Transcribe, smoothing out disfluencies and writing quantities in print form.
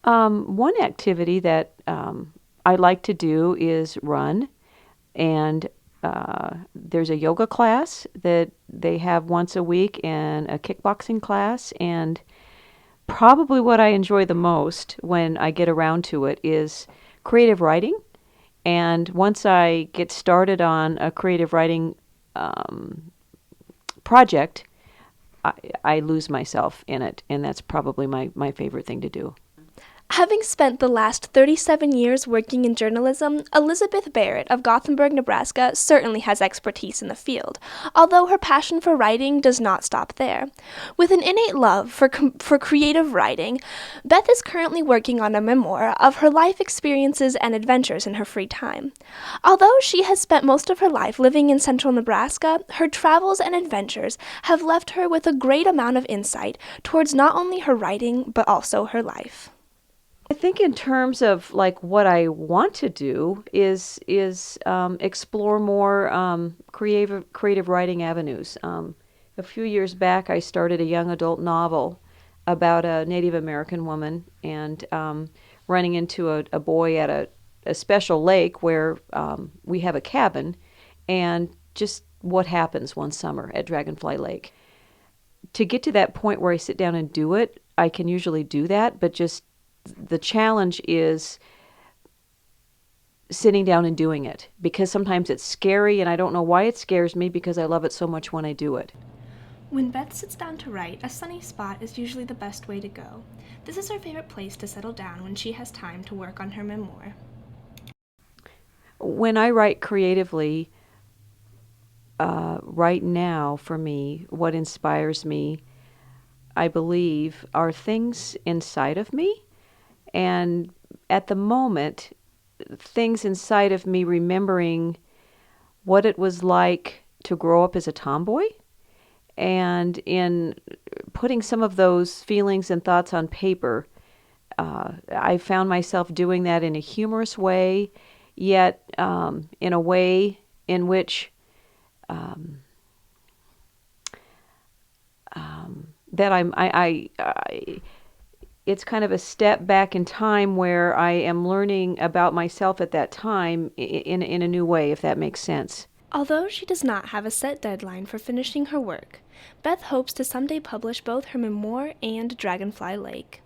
One activity that I like to do is run, and there's a yoga class that they have once a week and a kickboxing class. And probably what I enjoy the most when I get around to it is creative writing. And once I get started on a creative writing project, I, I lose myself in it, and that's probably my favorite thing to do. Having spent the last 37 years working in journalism, Elizabeth Barrett of Gothenburg, Nebraska certainly has expertise in the field, although her passion for writing does not stop there. With an innate love for creative writing, Beth is currently working on a memoir of her life experiences and adventures in her free time. Although she has spent most of her life living in central Nebraska, her travels and adventures have left her with a great amount of insight towards not only her writing, but also her life. I think in terms of like what I want to do is explore more creative writing avenues. A few years back, I started a young adult novel about a Native American woman and running into a boy at a special lake where we have a cabin, and just what happens one summer at Dragonfly Lake. To get to that point where I sit down and do it, I can usually do that, but just the challenge is sitting down and doing it, because sometimes it's scary and I don't know why it scares me because I love it so much when I do it. When Beth sits down to write, a sunny spot is usually the best way to go. This is her favorite place to settle down when she has time to work on her memoir. When I write creatively, right now for me, what inspires me, I believe, are things inside of me. And at the moment, things inside of me remembering what it was like to grow up as a tomboy, and in putting some of those feelings and thoughts on paper, I found myself doing that in a humorous way, yet in a way in which that it's kind of a step back in time where I am learning about myself at that time in a new way, if that makes sense. Although she does not have a set deadline for finishing her work, Beth hopes to someday publish both her memoir and Dragonfly Lake.